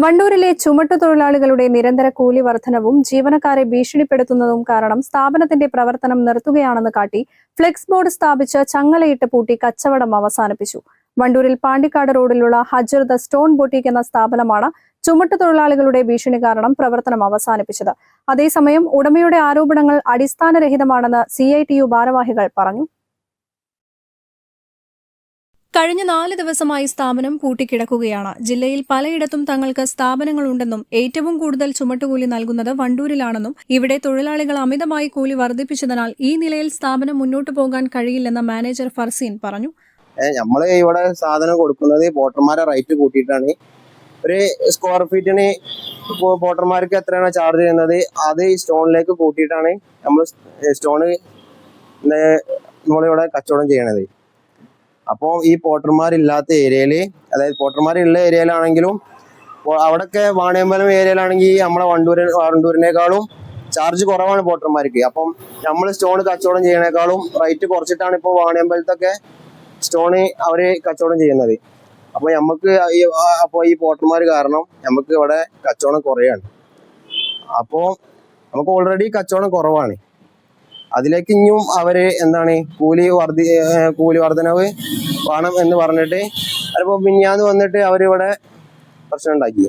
വണ്ടൂരിലെ ചുമട്ടുതൊഴിലാളികളുടെ നിരന്തര കൂലി വർധനവും ജീവനക്കാരെ ഭീഷണിപ്പെടുത്തുന്നതും കാരണം സ്ഥാപനത്തിന്റെ പ്രവർത്തനം നിർത്തുകയാണെന്ന് കാട്ടി ഫ്ലെക്സ് ബോർഡ് സ്ഥാപിച്ച് ചങ്ങലയിട്ട് പൂട്ടി കച്ചവടം അവസാനിപ്പിച്ചു. വണ്ടൂരിൽ പാണ്ടിക്കാട് റോഡിലുള്ള ഹജർ ദ സ്റ്റോൺ ബൊട്ടീക്ക് എന്ന സ്ഥാപനമാണ് ചുമട്ടുതൊഴിലാളികളുടെ ഭീഷണി കാരണം പ്രവർത്തനം അവസാനിപ്പിച്ചത്. അതേസമയം ഉടമയുടെ ആരോപണങ്ങൾ അടിസ്ഥാനരഹിതമാണെന്ന് CITU ഭാരവാഹികൾ പറഞ്ഞു. കഴിഞ്ഞ 4 ദിവസമായി സ്ഥാപനം പൂട്ടിക്കിടക്കുകയാണ്. ജില്ലയിൽ പലയിടത്തും തങ്ങൾക്ക് സ്ഥാപനങ്ങളുണ്ടെന്നും ഏറ്റവും കൂടുതൽ ചുമട്ടുകൂലി നൽകുന്നത് വണ്ടൂരിലാണെന്നും ഇവിടെ തൊഴിലാളികൾ അമിതമായി കൂലി വർദ്ധിപ്പിച്ചതിനാൽ ഈ നിലയിൽ സ്ഥാപനം മുന്നോട്ടു പോകാൻ കഴിയില്ലെന്ന് മാനേജർ ഫർസീൻ പറഞ്ഞു. നമ്മൾ ഇവിടെ സാധനം കൊടുക്കുന്നത് പോട്ടർമാരെ റേറ്റ് കൂട്ടിയിട്ടാണ്. ഒരു സ്ക്വയർ ഫീറ്റിന് പോട്ടർമാർക്ക് എത്രയാണ് ചാർജ് ചെയ്യുന്നത് അത് സ്റ്റോണിലേക്ക് കൂട്ടിയിട്ടാണ് നമ്മൾ സ്റ്റോണ് നമ്മളിവിടെ കച്ചവടം ചെയ്യണത്. അപ്പോൾ ഈ പോട്ടർമാരില്ലാത്ത ഏരിയയിൽ, അതായത് പോട്ടർമാരുള്ള ഏരിയയിലാണെങ്കിലും അവിടെയൊക്കെ വാണിയമ്പലം ഏരിയയിലാണെങ്കിൽ നമ്മളെ വണ്ടൂരിനേക്കാളും ചാർജ് കുറവാണ് പോട്ടർമാർക്ക്. അപ്പം നമ്മൾ സ്റ്റോൺ കച്ചവടം ചെയ്യണേക്കാളും റേറ്റ് കുറച്ചിട്ടാണ് ഇപ്പോൾ വാണിയമ്പലത്തൊക്കെ സ്റ്റോണ് അവർ കച്ചവടം ചെയ്യുന്നത്. അപ്പോൾ ഈ പോട്ടർമാർ കാരണം നമുക്ക് ഇവിടെ കച്ചവടം കുറയാണ്. അപ്പോൾ നമുക്ക് ഓൾറെഡി കച്ചവടം കുറവാണ്. അതിലേക്ക് ഇനിയും അവര് കൂലി വർധനവ് വേണം എന്ന് പറഞ്ഞിട്ട് അതിപ്പോ മിനിഞ്ഞാന്ന് വന്നിട്ട് അവരിവിടെ പ്രശ്നം ഉണ്ടാക്കി.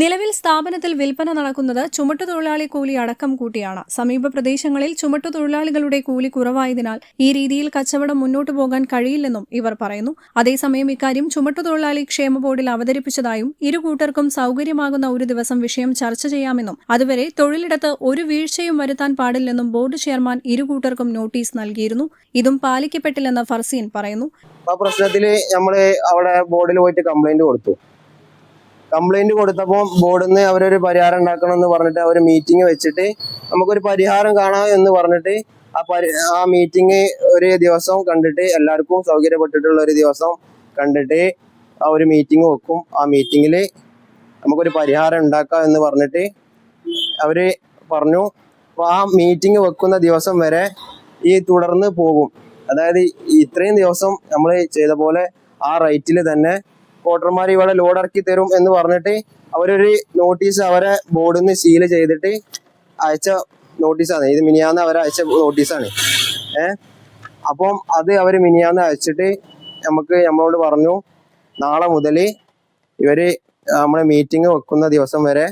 നിലവിൽ സ്ഥാപനത്തിൽ വിൽപ്പന നടക്കുന്നത് ചുമട്ടുതൊഴിലാളി കൂലി അടക്കം കൂട്ടിയാണ്. സമീപ പ്രദേശങ്ങളിൽ ചുമട്ടുതൊഴിലാളികളുടെ കൂലി കുറവായതിനാൽ ഈ രീതിയിൽ കച്ചവടം മുന്നോട്ടു പോകാൻ കഴിയില്ലെന്നും ഇവർ പറയുന്നു. അതേസമയം ഇക്കാര്യം ചുമട്ടുതൊഴിലാളി ക്ഷേമ ബോർഡിൽ അവതരിപ്പിച്ചതായും ഇരു കൂട്ടർക്കും സൌകര്യമാകുന്ന ഒരു ദിവസം വിഷയം ചർച്ച ചെയ്യാമെന്നും അതുവരെ തൊഴിലിടത്ത് ഒരു വീഴ്ചയും വരുത്താൻ പാടില്ലെന്നും ബോർഡ് ചെയർമാൻ ഇരു കൂട്ടർക്കും നോട്ടീസ് നൽകിയിരുന്നു. ഇതും പാലിക്കപ്പെട്ടില്ലെന്ന് ഫർസീൻ പറയുന്നു. ആ പ്രശ്നത്തിൽ നമ്മള് അവിടെ ബോർഡിൽ പോയിട്ട് കംപ്ലൈന്റ് കൊടുത്തപ്പോൾ ബോർഡിൽ നിന്ന് അവരൊരു പരിഹാരം ഉണ്ടാക്കണം എന്ന് പറഞ്ഞിട്ട് അവർ മീറ്റിംഗ് വെച്ചിട്ട് നമുക്കൊരു പരിഹാരം കാണാം എന്ന് പറഞ്ഞിട്ട് ആ മീറ്റിംഗ് ഒരു ദിവസം കണ്ടിട്ട് എല്ലാവർക്കും സൗകര്യപ്പെട്ടിട്ടുള്ള ഒരു ദിവസം കണ്ടിട്ട് ആ ഒരു മീറ്റിംഗ് വെക്കും. ആ മീറ്റിങ്ങിൽ നമുക്കൊരു പരിഹാരം ഉണ്ടാക്കാം എന്ന് പറഞ്ഞിട്ട് അവര് പറഞ്ഞു. അപ്പോൾ ആ മീറ്റിംഗ് വെക്കുന്ന ദിവസം വരെ ഈ തുടർന്ന് പോകും. അതായത് ഇത്രയും ദിവസം നമ്മൾ ചെയ്ത പോലെ ആ റേറ്റിൽ തന്നെ പോട്ടർമാർ ഇവിടെ ലോഡ് ഇറക്കി തരും എന്ന് പറഞ്ഞിട്ട് അവരൊരു നോട്ടീസ് അവരെ ബോർഡിൽ നിന്ന് സീല് ചെയ്തിട്ട് അയച്ച നോട്ടീസാണ്. ഇത് മിനിയാന്ന് അവരെ അയച്ച നോട്ടീസാണ്. അപ്പം അത് അവർ മിനിയാന്ന് അയച്ചിട്ട് നമ്മളോട് പറഞ്ഞു നാളെ മുതൽ ഇവര് നമ്മളെ മീറ്റിംഗ് വെക്കുന്ന ദിവസം വരെ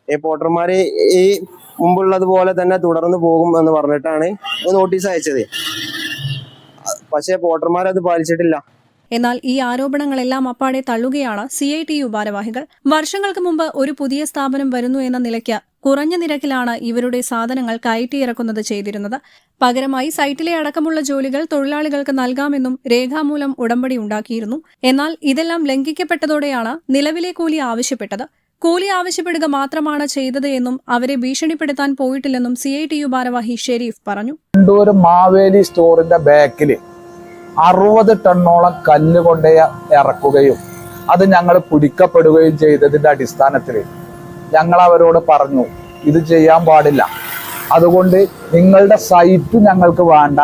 ഈ പോട്ടർമാര് ഈ മുമ്പുള്ളതുപോലെ തന്നെ തുടർന്ന് പോകും എന്ന് പറഞ്ഞിട്ടാണ് നോട്ടീസ് അയച്ചത്. പക്ഷെ പോട്ടർമാരത് പാലിച്ചിട്ടില്ല. എന്നാൽ ഈ ആരോപണങ്ങളെല്ലാം അപ്പാടെ തള്ളുകയാണ് CITU ഭാരവാഹികൾ. വർഷങ്ങൾക്ക് മുമ്പ് ഒരു പുതിയ സ്ഥാപനം വരുന്നു എന്ന നിലയ്ക്ക് കുറഞ്ഞ നിരക്കിലാണ് ഇവരുടെ സാധനങ്ങൾ കയറ്റിയിറക്കുന്നത് ചെയ്തിരുന്നത്. പകരമായി സൈറ്റിലെ അടക്കമുള്ള ജോലികൾ തൊഴിലാളികൾക്ക് നൽകാമെന്നും രേഖാമൂലം ഉടമ്പടി ഉണ്ടാക്കിയിരുന്നു. എന്നാൽ ഇതെല്ലാം ലംഘിക്കപ്പെട്ടതോടെയാണ് നിലവിലെ കൂലി ആവശ്യപ്പെട്ടത്. കൂലി ആവശ്യപ്പെടുക മാത്രമാണ് ചെയ്തത് എന്നും അവരെ ഭീഷണിപ്പെടുത്താൻ പോയിട്ടില്ലെന്നും CITU ഭാരവാഹി ഷെരീഫ് പറഞ്ഞു. മാവേലി സ്റ്റോറിന്റെ ബാക്കില് 60 ടണ്ണോളം കല്ല് കൊണ്ട് ഇറക്കുകയും അത് ഞങ്ങൾ പിടിക്കപ്പെടുകയും ചെയ്തതിന്റെ അടിസ്ഥാനത്തിൽ ഞങ്ങൾ അവരോട് പറഞ്ഞു ഇത് ചെയ്യാൻ പാടില്ല. അതുകൊണ്ട് നിങ്ങളുടെ സൈറ്റ് ഞങ്ങൾക്ക് വേണ്ട,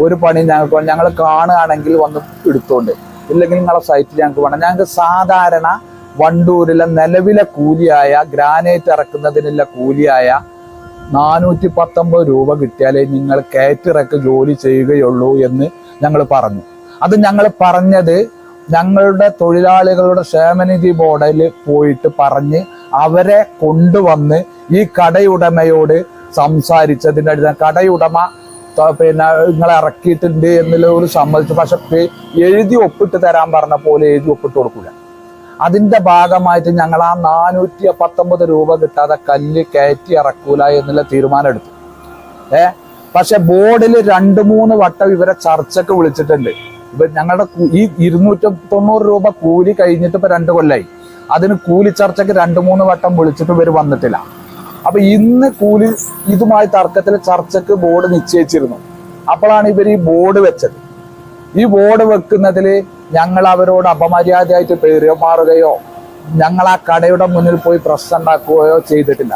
ഒരു പണി ഞങ്ങൾ കാണുകയാണെങ്കിൽ വന്ന് എടുത്തോണ്ട്, ഇല്ലെങ്കിൽ നിങ്ങളുടെ സൈറ്റ് ഞങ്ങൾക്ക് വേണ്ട. ഞങ്ങൾക്ക് സാധാരണ വണ്ടൂരിലെ നിലവിലെ കൂലിയായ ഗ്രാനൈറ്റ് ഇറക്കുന്നതിനുള്ള കൂലിയായ 419 രൂപ കിട്ടിയാലേ നിങ്ങൾ കയറ്റിറക്ക് ജോലി ചെയ്യുകയുള്ളൂ എന്ന് ഞങ്ങൾ പറഞ്ഞു. അത് ഞങ്ങൾ പറഞ്ഞത് ഞങ്ങളുടെ തൊഴിലാളികളുടെ ക്ഷേമനിധി ബോർഡിൽ പോയിട്ട് പറഞ്ഞ് അവരെ കൊണ്ടുവന്ന് ഈ കടയുടമയോട് സംസാരിച്ചതിൻ്റെ അടിസ്ഥാനം കടയുടമ നിങ്ങളെ ഇറക്കിയിട്ടുണ്ട് എന്നുള്ള ഒരു സമ്മതിച്ചു. പക്ഷെ എഴുതി ഒപ്പിട്ട് തരാൻ പറഞ്ഞ പോലെ എഴുതി ഒപ്പിട്ട് കൊടുക്കൂല. അതിന്റെ ഭാഗമായിട്ട് ഞങ്ങൾ ആ 419 രൂപ കിട്ടാതെ കല്ല് കയറ്റി ഇറക്കൂല എന്നുള്ള തീരുമാനം എടുത്തു. പക്ഷെ ബോർഡിൽ 2-3 വട്ടം ഇവരെ ചർച്ചക്ക് വിളിച്ചിട്ടുണ്ട്. ഇപ്പൊ ഞങ്ങളുടെ ഈ 290 രൂപ കൂലി കഴിഞ്ഞിട്ട് ഇപ്പൊ 2 കൊല്ലായി. അതിന് കൂലി ചർച്ചക്ക് 2-3 വട്ടം വിളിച്ചിട്ട് ഇവർ വന്നിട്ടില്ല. അപ്പൊ ഇന്ന് കൂലി ഇതുമായി തർക്കത്തിൽ ചർച്ചക്ക് ബോർഡ് നിശ്ചയിച്ചിരുന്നു. അപ്പോഴാണ് ഇവർ ഈ ബോർഡ് വെച്ചത്. ഈ ബോർഡ് വെക്കുന്നതിൽ ഞങ്ങൾ അവരോട് അപമര്യാദയായിട്ട് പെരുമാറുകയോ ഞങ്ങൾ ആ കടയുടെ മുന്നിൽ പോയി പ്രശ്നം ഉണ്ടാക്കുകയോ ചെയ്തിട്ടില്ല.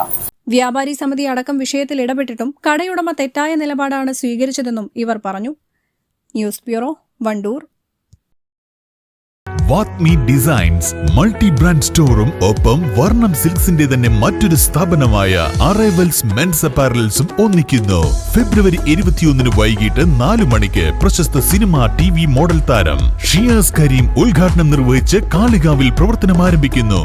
വ്യാപാരി സമിതി അടക്കം വിഷയത്തിൽ ഇടപെട്ടിട്ടും കടയുടമ തെറ്റായ നിലപാടാണ് സ്വീകരിച്ചതെന്നും ഇവർ പറഞ്ഞു. News bureau, Wandoor. Vathmi designs multi brand സ്റ്റോറും ഒപ്പം വർണ്ണം സിൽക്സിന്റെ തന്നെ മറ്റൊരു സ്ഥാപനമായ അറൈവൽസ് മെൻസ് അപ്പാരൽസും ഒന്നിക്കുന്നു. ഫെബ്രുവരി 21 വൈകിട്ട് 4 മണിക്ക് പ്രശസ്ത സിനിമ TV മോഡൽ താരം ഷിയാസ് കരീം ഉദ്ഘാടനം നിർവഹിച്ച് കാളികാവിൽ പ്രവർത്തനം ആരംഭിക്കുന്നു.